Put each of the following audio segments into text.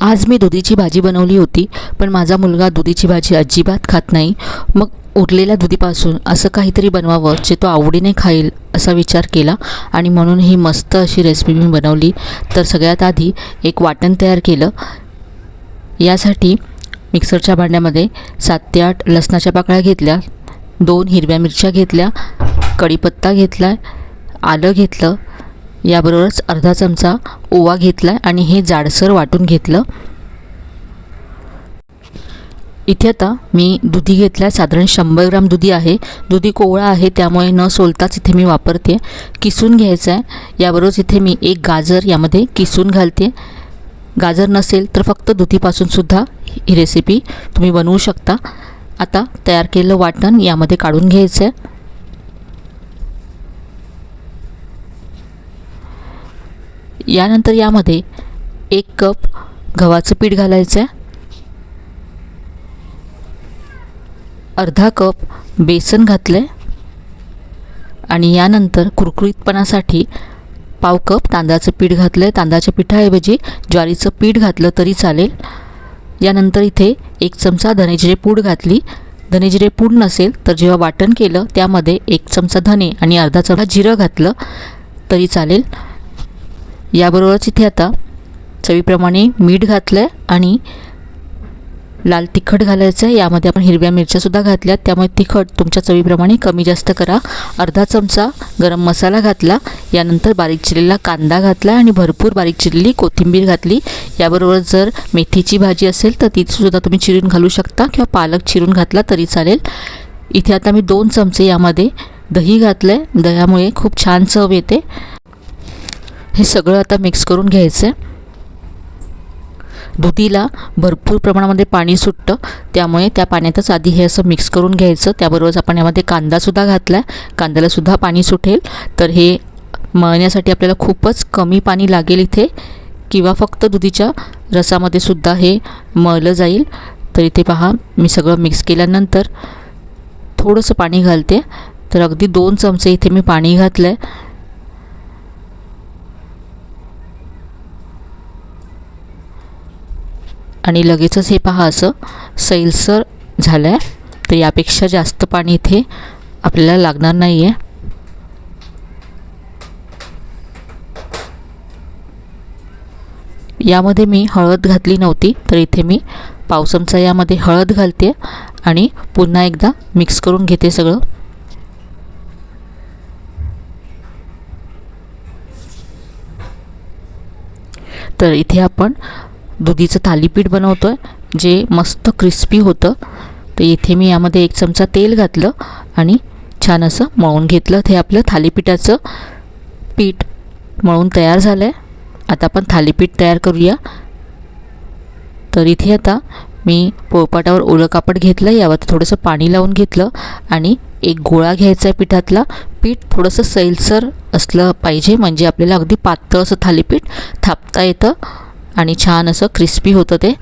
आज मी दुधीची भाजी बनवली होती, पण माझा मुलगा दुधीची भाजी अजिबात खात नाही. मग उरलेल्या दुधीपासून असं काहीतरी बनवावं जे तो आवडीने खाईल असा विचार केला आणि म्हणून ही मस्त अशी रेसिपी मी बनवली. तर सगळ्यात आधी एक वाटण तयार केलं. यासाठी मिक्सरच्या भांड्यामध्ये 7 ते 8 लसणाच्या पाकळ्या घेतल्या, 2 हिरव्या मिरच्या घेतल्या, कढीपत्ता घेतला, आलं घेतलं, याबरोबरच अर्धा चमचा ओवा घेतला आणि हे जाडसर वाटून घेतलं. इथे आता मी दुधी घेतला, साधारण 100 ग्राम दुधी आहे. दुधी कोवळा आहे त्यामुळे न सोलताच इथे मी वापरते. किसून घ्यायचं आहे. याबरोबरच इथे मी एक गाजर यामध्ये किसून घालते. गाजर नसेल तर फक्त दुधीपासून सुद्धा ही रेसिपी तुम्ही बनवू शकता. आता तयार केलेलं वाटण यामध्ये काढून घ्यायचं आहे. यानंतर यामध्ये 1 कप गव्हाचं पीठ घालायचं आहे, अर्धा कप बेसन घातले आणि यानंतर कुरकुरीतपणासाठी पाव कप तांदळाचं पीठ घातलं. तांदळाच्या पिठाऐवजी ज्वारीचं पीठ घातलं तरी चालेल. यानंतर इथे 1 चमचा धनेजिरे पूड घातली. धनेजिरे पूड नसेल तर जेव्हा वाटण केलं त्यामध्ये 1 चमचा धने आणि अर्धा चमचा जिरं घातलं तरी चालेल. याबरोबरच इथे आता चवीप्रमाणे मीठ घातलं आणि लाल तिखट घालायचं आहे. यामध्ये आपण हिरव्या मिरच्यासुद्धा घातल्यात त्यामुळे तिखट तुमच्या चवीप्रमाणे कमी जास्त करा. अर्धा चमचा गरम मसाला घातला. यानंतर बारीक चिरलेला कांदा घातला आणि भरपूर बारीक चिरलेली कोथिंबीर घातली. याबरोबर जर मेथीची भाजी असेल तर तीसुद्धा तुम्ही चिरून घालू शकता किंवा पालक चिरून घातला तरी चालेल. इथे आता मी 2 चमचे यामध्ये दही घातलं आहे. दह्यामुळे खूप छान चव येते. हे सगळं आता मिक्स करून घ्यायचं आहे. दुधीला भरपूर प्रमाणामध्ये पाणी सुटतं त्यामुळे त्या पाण्यातच आधी हे असं मिक्स करून घ्यायचं. त्याबरोबरच आपण यामध्ये कांदासुद्धा घातला आहे. कांद्यालासुद्धा पाणी सुटेल. तर हे मळण्यासाठी आपल्याला खूपच कमी पाणी लागेल इथे, किंवा फक्त दुधीच्या रसामध्ये सुद्धा हे मळलं जाईल. तर इथे पहा मी सगळं मिक्स केल्यानंतर थोडंसं पाणी घालते. तर अगदी 2 चमचे इथे मी पाणी घातलं आहे. आणि लगेचच हे पहा असं सैलसर झालं आहे. तर यापेक्षा जास्त पाणी इथे आपल्याला लागणार नाही आहे. यामध्ये मी हळद घातली नव्हती तर इथे मी पाव चमचा यामध्ये हळद घालते आणि पुन्हा एकदा मिक्स करून घेते सगळं. तर इथे आपण दुधीचं थालीपीठ बनवतो आहे जे मस्त क्रिस्पी होतं. तर इथे मी यामध्ये 1 चमचा तेल घातलं आणि छान असं मळून घेतलं. हे आपलं थालीपीठाचं पीठ मळून तयार झालं आहे. आता आपण थालीपीठ तयार करूया. तर इथे आता मी पोळपाटावर ओलं कापड घेतलं, यावर थोडंसं पाणी लावून घेतलं आणि एक गोळा घ्यायचा आहे पिठातला. पीठ थोडंसं सैलसर असलं पाहिजे म्हणजे आपल्याला अगदी पातळ असं थालीपीठ थापता येतं आणि छान असं क्रिस्पी होतं ते.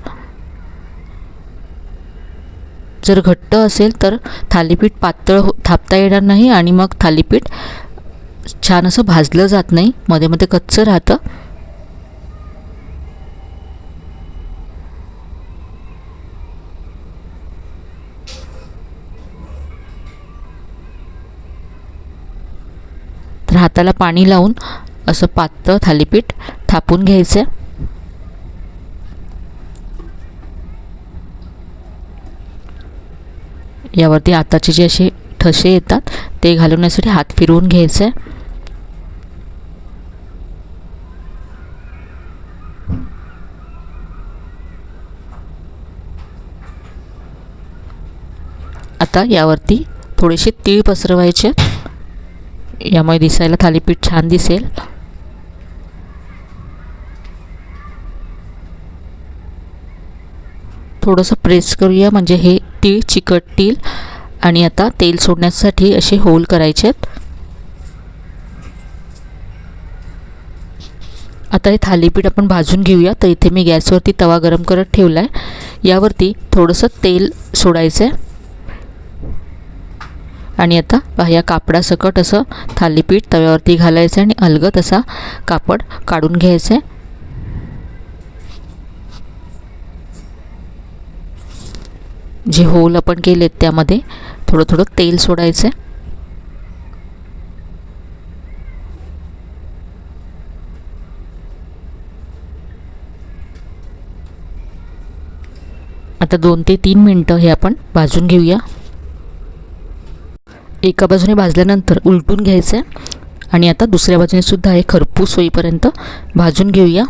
जर घट्ट असेल तर थालीपीठ पातळ थापता येणार नाही आणि मग थालीपीठ छान असं भाजलं जात नाही, मध्ये मध्ये कच्चं राहतं. तर हाताला पाणी लावून असं पातळ थालीपीठ थापून घ्यायचं. यावरती आताचे जे असे ठसे येतात ते घालवण्यासाठी हात फिरवून घ्यायचं आहे. आता यावरती थोडेसे तीळ पसरवायचे, यामुळे दिसायला थालीपीठ छान दिसेल. थोडंसं प्रेस करूया म्हणजे हे तीळ चिकटतील. आणि आता तेल सोडण्यासाठी असे होल करायचे आहेत. आता हे थालीपीठ आपण भाजून घेऊया. तर इथे मी गॅसवरती तवा गरम करत ठेवला आहे. यावरती थोडंसं तेल सोडायचं आहे आणि आता या कापडासकट असं थालीपीठ तव्यावरती घालायचं आणि अलगद असा कापड काढून घ्यायचं आहे. जे होल आपण केलेत त्यामध्ये थोडं थोडं तेल सोडायचं आहे. आता 2 ते 3 मिनटं हे आपण भाजून घेऊया. एका बाजूने भाजल्यानंतर उलटून घ्यायचं आहे आणि आता दुसऱ्या बाजूने सुद्धा हे खरपूस होईपर्यंत भाजून घेऊया.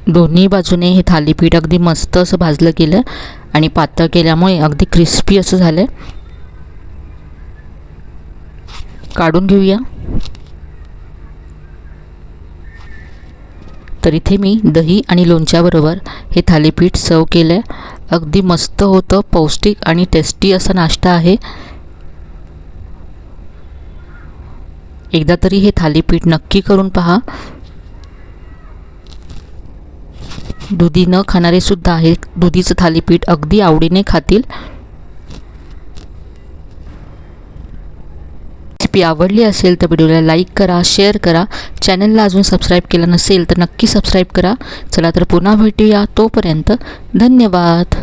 दोन्ही बाजूने हे थालीपीठ अगदी मस्त असं भाजलं गेलं आणि पातळ केल्यामुळे अगदी क्रिस्पी असं झालं. काढून घेऊया. तर इथे मी दही आणि लोणच्याबरोबर हे थालीपीठ सर्व केलं आहे. अगदी मस्त होतं, पौष्टिक आणि टेस्टी असा नाश्ता आहे. एकदा तरी हे थालीपीठ नक्की करून पहा. दुधी न खाणारे सुद्धा हे दुधीचं थालीपीठ अगदी आवडीने खातील. रेसिपी आवडली असेल तर व्हिडिओला लाईक करा, शेअर करा. चॅनलला अजून सबस्क्राईब केलं नसेल तर नक्की सबस्क्राईब करा. चला तर पुन्हा भेटूया. तोपर्यंत धन्यवाद.